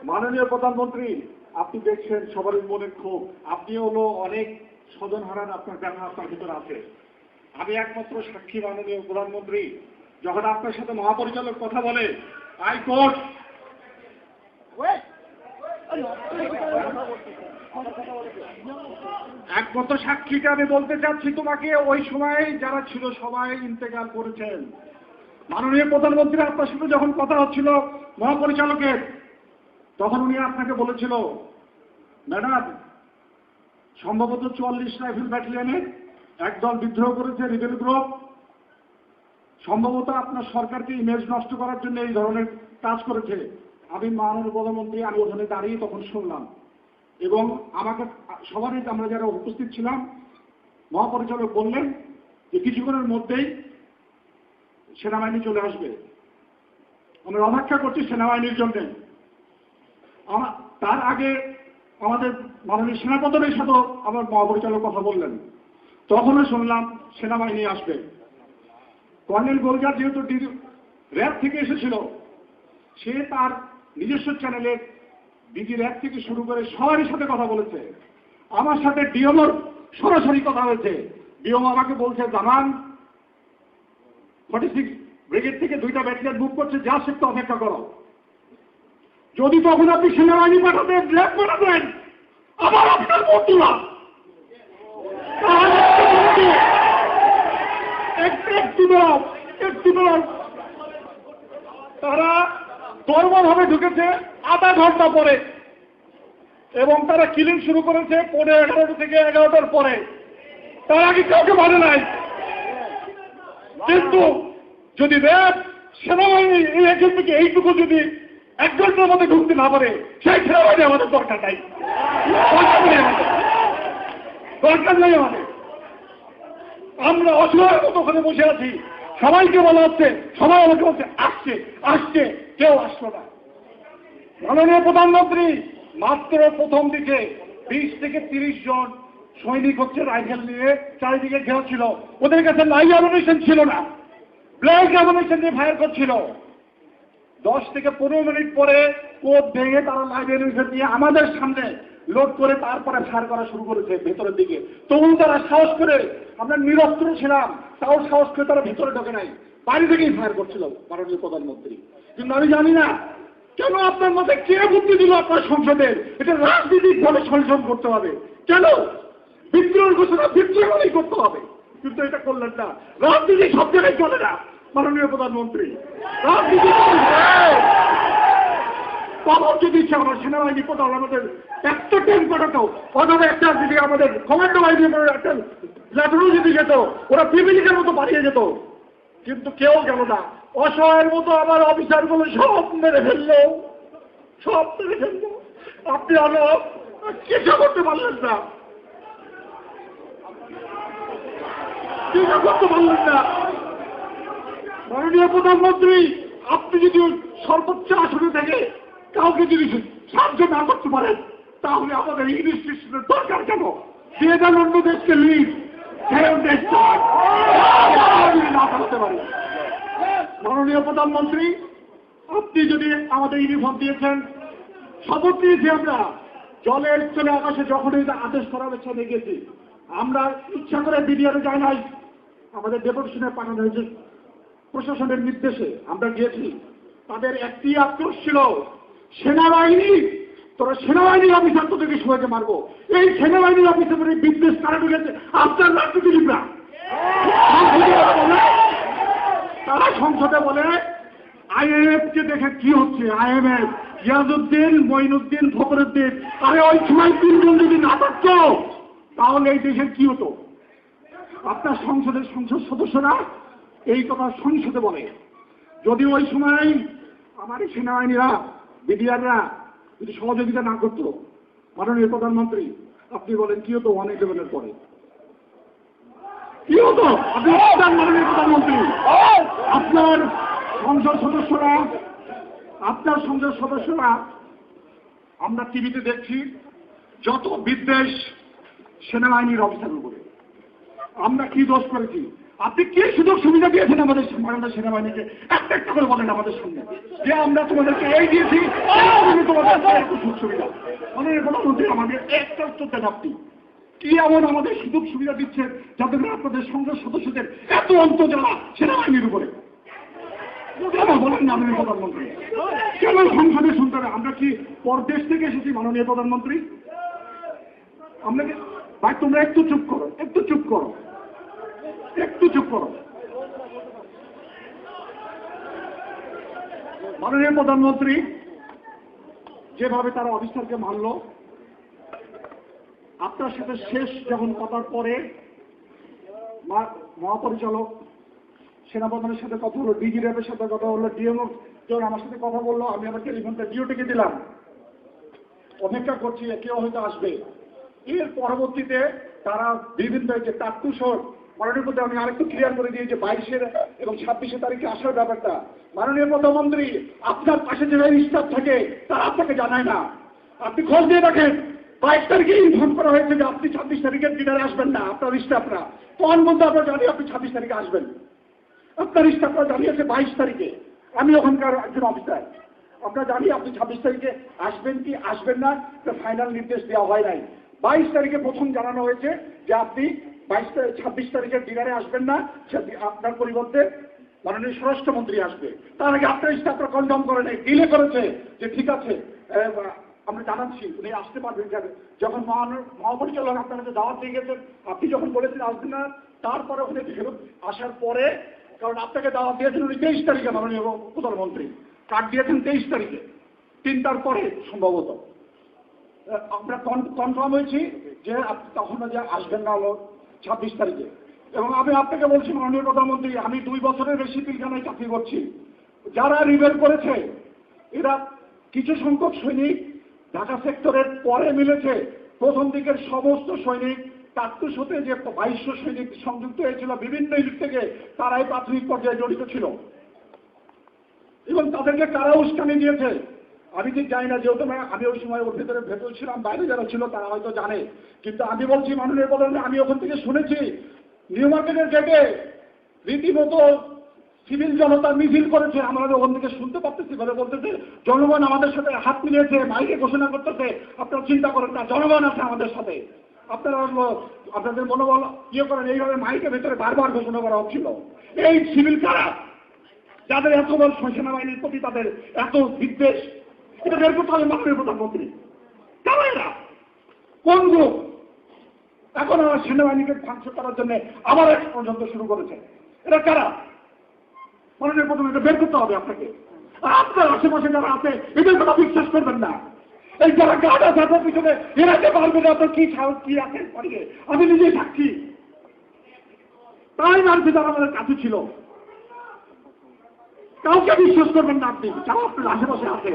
মাননীয় প্রধানমন্ত্রী, আপনি দেখছেন সবারই মনে ক্ষোভ, আপনি হলো অনেক স্বজন হারান আপনার ব্যাপার আপনার ভিতরে আছে। আমি একমাত্র সাক্ষী মাননীয় প্রধানমন্ত্রী, যখন আপনার সাথে মহাপরিচালক কথা বলে হাইকোর্ট একমাত্র সাক্ষীকে আমি বলতে চাচ্ছি তোমাকে, ওই সময় যারা ছিল সবাই ইন্তেকাল করেছেন। মাননীয় প্রধানমন্ত্রী আপনার সাথে যখন কথা হচ্ছিল মহাপরিচালকের, তখন উনি আপনাকে বলেছিল ম্যাডাম সম্ভবত 44 রাইফেল ব্যাটালিয়নে একদল বিদ্রোহ করেছে রিবেল গ্রুপ, সম্ভবত আপনার সরকারকে ইমেজ নষ্ট করার জন্য এই ধরনের কাজ করেছে। আমি মাননীয় প্রধানমন্ত্রী আমি ওখানে দাঁড়িয়ে তখন শুনলাম, এবং আমাকে সবারই আমরা যারা উপস্থিত ছিলাম মহাপরিচালক বললেন যে কিছুক্ষণের মধ্যেই সেনাবাহিনী চলে আসবে, আমরা অপেক্ষা করছি সেনাবাহিনীর জন্য। তার আগে আমাদের মাননীয় সেনাপ্রধানের সাথে আমার মহাপরিচালক কথা বললেন, তখনও শুনলাম সেনাবাহিনী আসবে। কর্নেল গোলজার যেহেতু র্যাব থেকে এসেছিল, সে তার নিজস্ব চ্যানেলে ডিজি র্যাব থেকে শুরু করে সবারই সাথে কথা বলেছে। আমার সাথে ডিএমওর সরাসরি কথা হয়েছে। ডিএমও আমাকে বলছে জানান 46 ব্রিগেড থেকে 2টা ব্যাটালিয়ন মুভ করছে, যা সে অপেক্ষা করো। যদি তখন আপনি সেনাবাহিনী পাঠাতেন, র্যাব পাঠাতেন, আবার আপনার বন্ধুরা তারা তরবরভাবে ঢুকেছে আধা ঘন্টা পরে, এবং তারা কিলিং শুরু করেছে 11:30 থেকে 11টার পরে। তার আগে কাউকে মানে নাই। কিন্তু যদি র্যাব সেনাবাহিনী এখান থেকে এইটুকু যদি 1 ঘন্টার মধ্যে ঢুকতে না পারে, সেই সেনাবাহিনী আমাদের দরকার নাই, দরকার নেই আমাদের। আমরা অসহায়ের মতো ওখানে বসে আছি, সবাইকে বলা হচ্ছে, সবাই আমাকে বলছে আসছে আসছে, কেউ আসলো না। মাননীয় প্রধানমন্ত্রী, মাত্র প্রথম দিকে 20 থেকে 30 জন সৈনিক হচ্ছে রাইফেল নিয়ে চারিদিকে ঘেরা ছিল, ওদের কাছে লাইভ অ্যামুনিশন ছিল না, ব্ল্যাক অ্যামুনিশন দিয়ে ফায়ার করছিল। 10 থেকে 15 মিনিট পরে কোপ ভেঙে তারা লাইভ অ্যামুনিশন দিয়ে আমাদের সামনে লোড করে তারপরে ফায়ার করা শুরু করেছে ভেতরের দিকে। তবু তারা সাহস করে, আমরা নিরস্ত্র ছিলাম, তাও সাহস করে তারা ভিতরে ঢোকে নাই, বাইরে থেকেই ফায়ার করছিল মাননীয় প্রধানমন্ত্রী। কিন্তু আমি জানি না কেন আপনার মধ্যে কে বুদ্ধি দিল আপনার সংসদের এটা রাজনীতিক ভাবে সংশোধন করতে হবে, কেন বিদ্রোহের ঘোষণা বিদ্রোহই করতে হবে, কিন্তু এটা করলেন না। রাজনীতি সব জায়গায় চলে না মাননীয় প্রধানমন্ত্রী, রাজনীতি খবর যদি ইচ্ছা আমার সেনাবাহিনী কোথাও আমাদের একটা ট্রেন পাঠাতো, অথবা একটা যদি আমাদের কমান্ডো বাহিনী একটা ল্যাটনও যদি যেত, ওরা পিপিলিকের মতো পালিয়ে যেত, কিন্তু কেউ গেল না। অসহায়ের মতো আমার অফিসারগুলো সব মেরে ফেললো, সব মেরে ফেললো। আপনি আরো কিছু করতে পারলেন না, কিছু করতে পারলেন না। মাননীয় প্রধানমন্ত্রী, আপনি যদি সর্বোচ্চ আসনে থেকে কাউকে যদি সাহায্য না করতে পারেন, তাহলে আমাদের ইনস্টিটিউশনের দরকার কেন? যে দেন অন্য দেশকে লিড, সেই দেশ না চালাতে পারে। মাননীয় প্রধানমন্ত্রী, আপনি যদি আমাদের ইউনিফর্ম দিয়েছেন, শপথ নিয়েছি আমরা, জলের চলে আকাশে যখনই আদেশ করা হয়েছে আমি গেছি। আমরা ইচ্ছা করে বিডিআরে যাই নাই, আমাদের ডেপুটেশনে পাঠানো হয়েছে প্রশাসনের নির্দেশে আমরা গিয়েছি। তাদের একটি আক্রোশ ছিল, সেনাবাহিনী, তোরা সেনাবাহিনীর অফিসার তোদেরকে সবাইকে মারবো। এই সেনাবাহিনীর অফিসারের বিদ্বেষ কারা ঢুকেছে? আপনার রাজনীতিবিদরা। তারা সংসদে বলে আইএমএফ কে দেখে কি হচ্ছে, আইএমএফ ইয়াজউদ্দিন, মঈনুদ্দিন, ফখরুদ্দিন, আরে ওই সময় 3 জন যদি না থাকতো তাহলে এই দেশের কি হতো? আপনার সংসদের সংসদ সদস্যরা এই কথা সংসদে বলে। যদি ওই সময় আমার সেনাবাহিনীরা বিডিআররা যদি সহযোগিতা না করতো, মাননীয় প্রধানমন্ত্রী আপনি বলেন কি হতো 111-এর পরে? কি হতো? আপনি মাননীয় প্রধানমন্ত্রী, আপনার সংসদ সদস্যরা আমরা টিভিতে দেখছি যত বিদ্বেষ সেনাবাহিনীর অফিসারের উপরে। আমরা কি দোষ করেছি? আপনি কি সুযোগ সুবিধা দিয়েছেন আমাদের সেনাবাহিনীকে? একটা একটা করে বলেন আমাদের সঙ্গে যে আমরা তোমাদেরকে এই দিয়েছি, তোমাদের এত সুযোগ সুবিধা। মাননীয় প্রধানমন্ত্রী আমাদের একটা উত্তর দেন, আপনি কি এমন আমাদের সুযোগ সুবিধা দিচ্ছেন যাতে আপনাদের সংসদ সদস্যদের এত অন্তর্জালা সেনাবাহিনীর উপরে? বলেন না মাননীয় প্রধানমন্ত্রী, কেন সংসদে শুনতে হবে? আমরা কি পরদেশ থেকে এসেছি মাননীয় প্রধানমন্ত্রী? আপনাকে ভাই তোমরা একটু চুপ করো, একটু চুপ করো, একটু চুপ করো। মাননীয় প্রধানমন্ত্রী যেভাবে তারা অফিসারকে মারল, আপনার সাথে শেষ যখন কথার পরে মহাপরিচালক সেনাপ্রধানের সাথে কথা হলো, ডিজি র্যাবের সাথে কথা হলো, ডিএমও যখন আমার সাথে কথা বললো, আমি আমার টেলিফোনটা ডিওটিকে দিলাম, অপেক্ষা করছি কেউ হয়তো আসবে। এর পরবর্তীতে তারা বিভিন্ন যে টাট্টুসর মাননীয় প্রধান, আমি আরেকটু ক্লিয়ার করে দিই যে 22 এবং 26 তারিখে আসার ব্যাপারটা, মাননীয় প্রধানমন্ত্রী আপনার পাশে যে স্টাফ থাকে তারা আপনাকে জানায় না। আপনি খোঁজ দিয়ে রাখেন, 22 তারিখে ইনফর্ম করা হয়েছে যে আপনি 26 তারিখের ডিনারে আসবেন না, আপনার স্টাফরা। তখন বলতে আমরা জানি আপনি 26 তারিখে আসবেন, আপনার স্টাফরা জানিয়েছে 22 তারিখে। আমি ওখানকার একজন অফিসার, আমরা জানি আপনি 26 তারিখে আসবেন কি আসবেন না, ফাইনাল নির্দেশ দেওয়া হয় নাই। 22 তারিখে প্রথম জানানো হয়েছে যে আপনি 26 তারিখের ডিনারে আসবেন না, আপনার পরিবর্তে মাননীয় স্বরাষ্ট্রমন্ত্রী আসবে। তার আগে আপনার স্টাফরা কনফার্ম করে নেই, ডিলে করেছে যে ঠিক আছে আমরা জানাচ্ছি উনি আসতে পারবেন। যাবে যখন মহাপরিচালক আপনার কাছে দাওয়াত দিয়ে গেছেন, আপনি যখন বলেছেন আসবেন না, তারপরে উনি ফেরত আসার পরে, কারণ আপনাকে দাওয়াত দিয়েছেন উনি 23 তারিখে মাননীয় প্রধানমন্ত্রী, কার্ড দিয়েছেন 23 তারিখে, 3টার পরে সম্ভবত আমরা কনফার্ম হয়েছি যে আপনি তখন যে আসবেন না হলো 26 তারিখে। এবং আমি আপনাকে বলছি মাননীয় প্রধানমন্ত্রী, আমি 2 বছরের বেশি পিলখানায় চাকরি করছি, যারা রিবেল করেছে এরা কিছু সংখ্যক সৈনিক ঢাকা সেক্টরের পরে মিলেছে। প্রথম দিকের সমস্ত সৈনিক টাট্টুসতে যে 2200 সৈনিক সংযুক্ত হয়েছিল বিভিন্ন ইউনিট থেকে, তারাই প্রাথমিক পর্যায়ে জড়িত ছিল এবং তাদেরকে কারা উস্কানি দিয়েছে আমি ঠিক জানি না, যেহেতু আমি ওই সময় ওর ভেতরে ছিলাম, বাইরে যারা ছিল তারা হয়তো জানে। কিন্তু আমি বলছি মাননীয় প্রধানমন্ত্রী, আমি ওখান থেকে শুনেছি নিউ মার্কেটের গেটে রীতিমতো সিভিল জনতা মিছিল করেছে, আমরা ওখান থেকে শুনতে পারতেছি, বলতেছে জনগণ আমাদের সাথে হাত মিলিয়েছে, মাইকে ঘোষণা করতেছে আপনারা চিন্তা করেন না, জনগণ আছে আমাদের সাথে, আপনারা আপনাদের মনোবল করেন। এইভাবে মাইকের ভেতরে বারবার ঘোষণা করা হচ্ছিল। এই সিভিল কারা যাদের এত বড় সেনাবাহিনীর প্রতি তাদের এত বিদ্বেষ, এটা বের করতে হবে মাননীয় প্রধানমন্ত্রী। কারা এরা, কোন গ্রুপ? এখন আমার সেনাবাহিনীকে ধ্বংস করার জন্য আবার এক পর্যন্ত শুরু করেছে, এরা কারা মাননীয় প্রধানমন্ত্রী? বের করতে হবে আপনাকে। আর আপনার আশেপাশে যারা আছে এদের কথা বিশ্বাস করবেন না। এই যারা গাড়া থাকার পিছনে এরাকে পারবে না, আপনার কি সাহস কি আছে পড়িয়ে, আমি নিজেই থাকছি, তাই মানছি যারা আমাদের কাছে ছিল। কাউকে বিশ্বাস করবেন না আপনি, যারা আপনার আশেপাশে আছে।